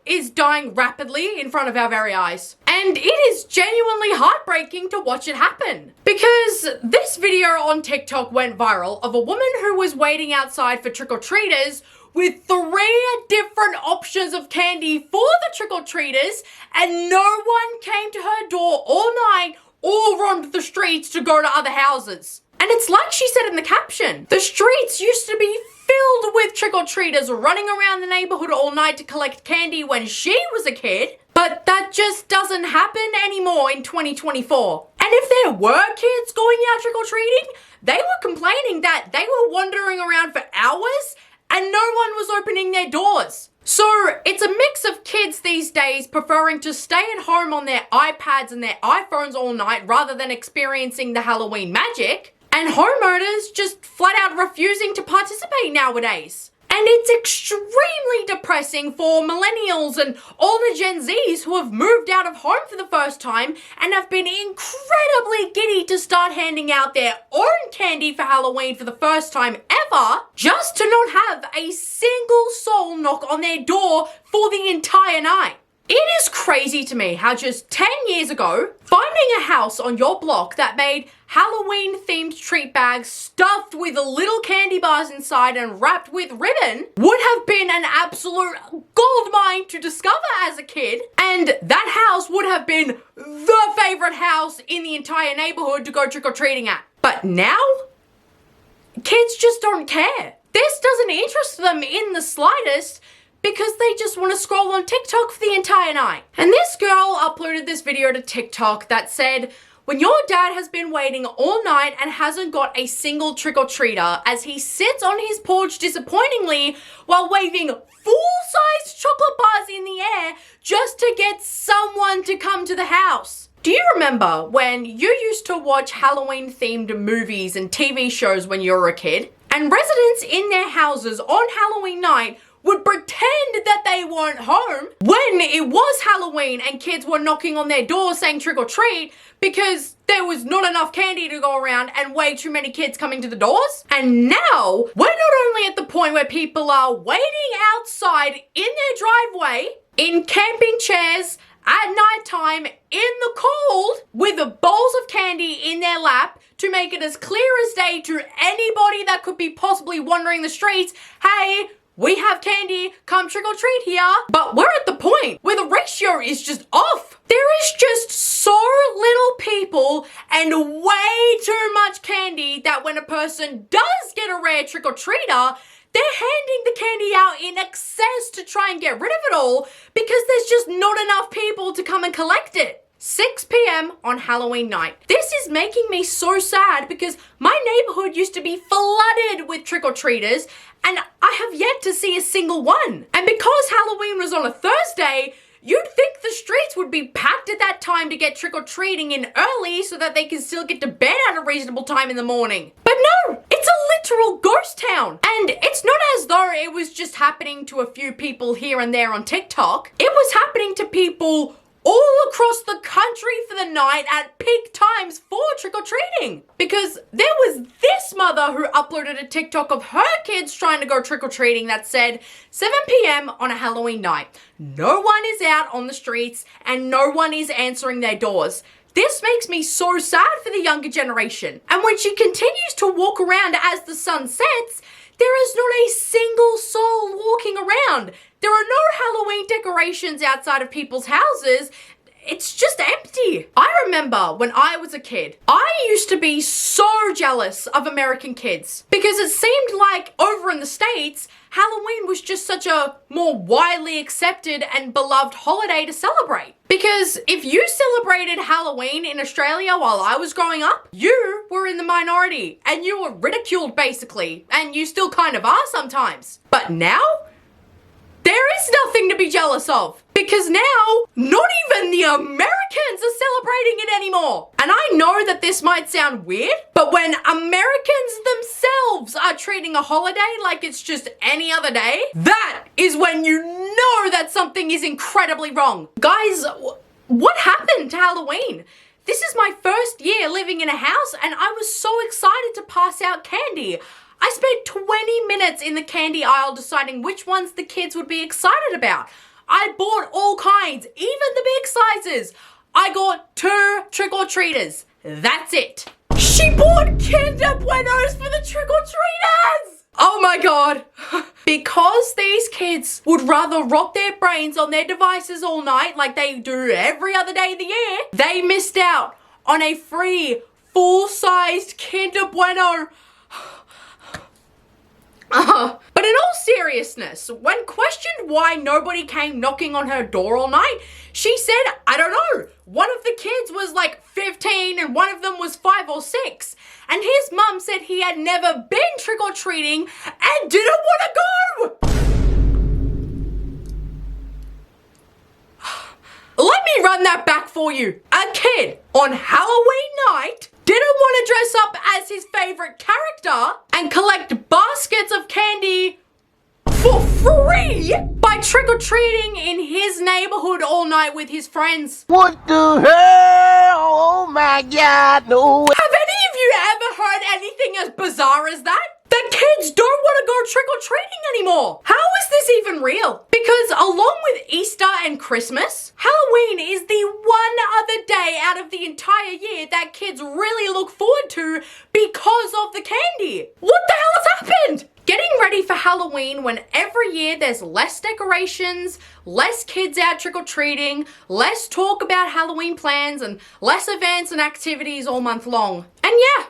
is dying rapidly in front of our very eyes. And it is genuinely heartbreaking to watch it happen. Because this video on TikTok went viral of a woman who was waiting outside for trick-or-treaters with 3 different options of candy for the trick-or-treaters, and no one came to her door all night or roamed the streets to go to other houses. And it's like she said in the caption, the streets used to be filled with trick-or-treaters running around the neighborhood all night to collect candy when she was a kid, but that just doesn't happen anymore in 2024. And if there were kids going out trick-or-treating, they were complaining that they were wandering around for hours and no one was opening their doors. So it's a mix of kids these days preferring to stay at home on their iPads and their iPhones all night rather than experiencing the Halloween magic, and homeowners just flat out refusing to participate nowadays. And it's extremely depressing for millennials and older Gen Zs who have moved out of home for the first time and have been incredibly giddy to start handing out their own candy for Halloween for the first time ever, just to not have a single soul knock on their door for the entire night. It is crazy to me how just 10 years ago, finding a house on your block that made Halloween-themed treat bags stuffed with little candy bars inside and wrapped with ribbon would have been an absolute goldmine to discover as a kid, and that house would have been the favorite house in the entire neighborhood to go trick-or-treating at. But now, kids just don't care. This doesn't interest them in the slightest, because they just want to scroll on TikTok for the entire night. And this girl uploaded this video to TikTok that said, when your dad has been waiting all night and hasn't got a single trick-or-treater as he sits on his porch disappointingly while waving full-size chocolate bars in the air just to get someone to come to the house. Do you remember when you used to watch Halloween-themed movies and TV shows when you were a kid, and residents in their houses on Halloween night would pretend that they weren't home when it was Halloween and kids were knocking on their door saying trick or treat because there was not enough candy to go around and way too many kids coming to the doors? And now, we're not only at the point where people are waiting outside in their driveway, in camping chairs, at nighttime, in the cold, with bowls of candy in their lap to make it as clear as day to anybody that could be possibly wandering the streets, hey, we have candy, come trick or treat here. But we're at the point where the ratio is just off. There is just so little people and way too much candy that when a person does get a rare trick or treater, they're handing the candy out in excess to try and get rid of it all because there's just not enough people to come and collect it. 6 p.m. on Halloween night. This is making me so sad because my neighborhood used to be flooded with trick-or-treaters and I have yet to see a single one. And because Halloween was on a Thursday, you'd think the streets would be packed at that time to get trick-or-treating in early so that they can still get to bed at a reasonable time in the morning. But no, it's a literal ghost town. And it's not as though it was just happening to a few people here and there on TikTok. It was happening to people all across the country for the night at peak times for trick-or-treating. Because there was this mother who uploaded a TikTok of her kids trying to go trick-or-treating that said 7 p.m. on a Halloween night. No one is out on the streets and no one is answering their doors. This makes me so sad for the younger generation. And when she continues to walk around as the sun sets, there is not a single soul walking around. There are no Halloween decorations outside of people's houses. It's just empty. I remember when I was a kid, I used to be so jealous of American kids because it seemed like over in the States, Halloween was just such a more widely accepted and beloved holiday to celebrate. Because if you celebrated Halloween in Australia while I was growing up, you were in the minority and you were ridiculed basically, and you still kind of are sometimes. But now, there is nothing to be jealous of because now not even the Americans are celebrating it anymore. And I know that this might sound weird, but when Americans themselves are treating a holiday like it's just any other day, that is when you know that something is incredibly wrong. Guys, what happened to Halloween? This is my first year living in a house and I was so excited to pass out candy. I spent 20 minutes in the candy aisle deciding which ones the kids would be excited about. I bought all kinds, even the big sizes. I got 2 trick-or-treaters. That's it. She bought Kinder Buenos for the trick-or-treaters! Oh my god. Because these kids would rather rot their brains on their devices all night like they do every other day of the year, they missed out on a free, full-sized Kinder Bueno. But in all seriousness, when questioned why nobody came knocking on her door all night, she said, I don't know. One of the kids was like 15 and one of them was 5 or 6. And his mum said he had never been trick-or-treating and didn't want to go. Let me run that back for you. A kid on Halloween night didn't want to dress up as his favorite character and collect baskets of candy for free by trick-or-treating in his neighborhood all night with his friends. What the hell? Oh my god, no way. Have any of you ever heard anything as bizarre as that? The kids don't want to go trick-or-treating anymore. How is this even real? Because along with Easter and Christmas, Halloween is the one other day out of the entire year that kids really look forward to because of the candy. What the hell has happened? Getting ready for Halloween when every year there's less decorations, less kids out trick-or-treating, less talk about Halloween plans, and less events and activities all month long. And yeah,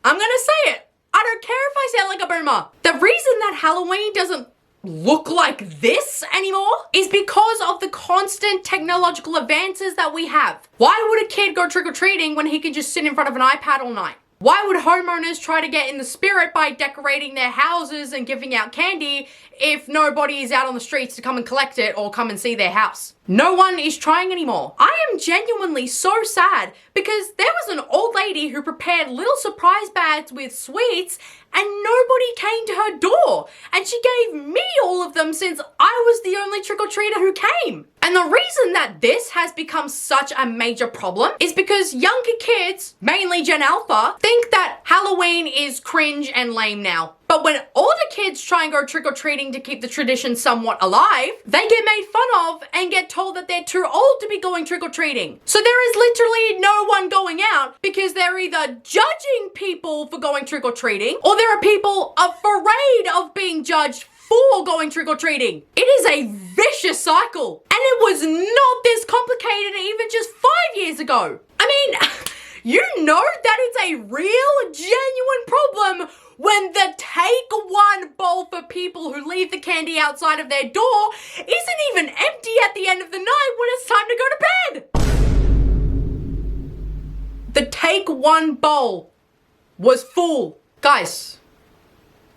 I'm gonna say it. I don't care if I sound like a boomer. The reason that Halloween doesn't look like this anymore is because of the constant technological advances that we have. Why would a kid go trick-or-treating when he can just sit in front of an iPad all night? Why would homeowners try to get in the spirit by decorating their houses and giving out candy if nobody is out on the streets to come and collect it or come and see their house? No one is trying anymore. I am genuinely so sad because there was an old lady who prepared little surprise bags with sweets and nobody came to her door. And she gave me all of them since I was the only trick-or-treater who came. And the reason that this has become such a major problem is because younger kids, mainly Gen Alpha, think that Halloween is cringe and lame now. But when older kids try and go trick-or-treating to keep the tradition somewhat alive, they get made fun of and get told that they're too old to be going trick-or-treating. So there is literally no one going out because they're either judging people for going trick-or-treating or there are people afraid of being judged for going trick-or-treating. It is a vicious cycle. And it was not this complicated even just 5 years ago. I mean, you know that it's a real, genuine problem when the take one bowl for people who leave the candy outside of their door isn't even empty at the end of the night when it's time to go to bed. The take one bowl was full. Guys,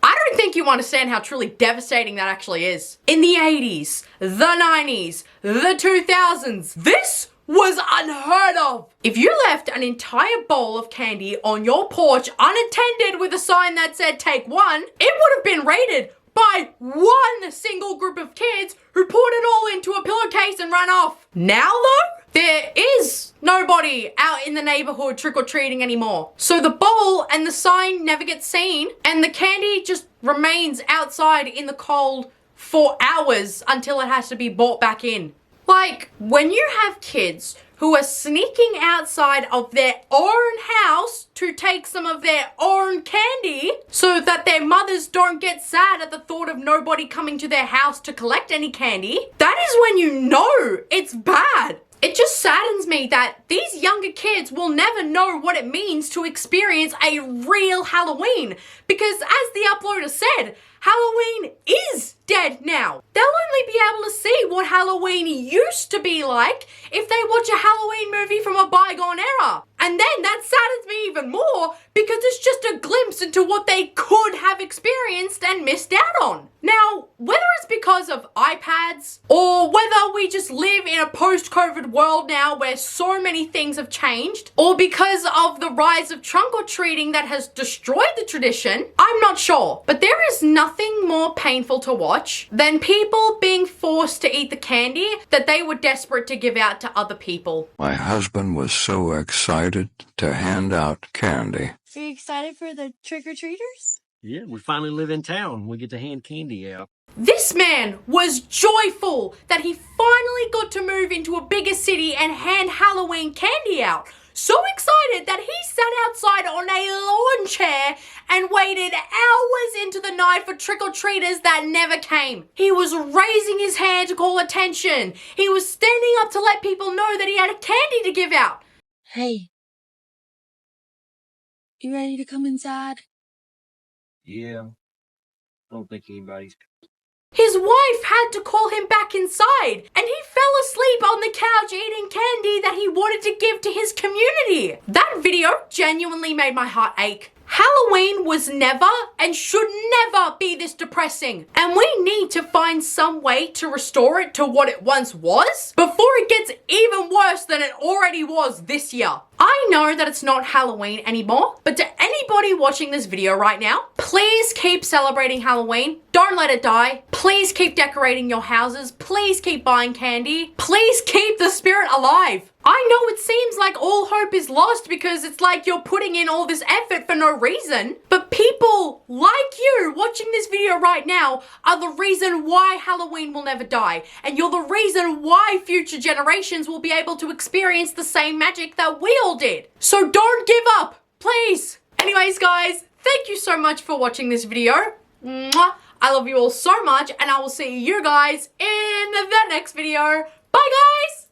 I don't think you understand how truly devastating that actually is. In the 80s, the 90s, the 2000s, this was unheard of. If you left an entire bowl of candy on your porch unattended with a sign that said take one, it would have been raided by one single group of kids who poured it all into a pillowcase and ran off. Now though, there is nobody out in the neighborhood trick-or-treating anymore. So the bowl and the sign never get seen and the candy just remains outside in the cold for hours until it has to be brought back in. Like, when you have kids who are sneaking outside of their own house to take some of their own candy so that their mothers don't get sad at the thought of nobody coming to their house to collect any candy, that is when you know it's bad. It just saddens me that these younger kids will never know what it means to experience a real Halloween because as the uploader said, Halloween is dead now. They'll only be able to see what Halloween used to be like if they watch a Halloween movie from a bygone era. And then that saddens me even more because it's just a glimpse into what they could have experienced and missed out on. Now, whether it's because of iPads or whether we just live in a post-COVID world now where so many things have changed or because of the rise of trunk-or-treating that has destroyed the tradition, I'm not sure. But there is nothing more painful to watch than people being forced to eat the candy that they were desperate to give out to other people. My husband was so excited to hand out candy. Are you excited for the trick-or-treaters? Yeah, we finally live in town. We get to hand candy out. This man was joyful that he finally got to move into a bigger city and hand Halloween candy out. So excited that he sat outside on a lawn chair and waited hours into the night for trick-or-treaters that never came. He was raising his hand to call attention. He was standing up to let people know that he had candy to give out. Hey, you ready to come inside? Yeah. I don't think anybody's... His wife had to call him back inside, and he fell asleep on the couch eating candy that he wanted to give to his community. That video genuinely made my heart ache. Halloween was never and should never be this depressing, and we need to find some way to restore it to what it once was before it gets even worse than it already was this year. I know that it's not Halloween anymore, but to anybody watching this video right now, please keep celebrating Halloween. Don't let it die. Please keep decorating your houses. Please keep buying candy. Please keep the spirit alive. I know it seems like all hope is lost because it's like you're putting in all this effort for no reason, but people like you watching this video right now are the reason why Halloween will never die, and you're the reason why future generations will be able to experience the same magic that we all did. So don't give up, please. Anyways, guys, thank you so much for watching this video. Mwah. I love you all so much, and I will see you guys in the next video. Bye, guys!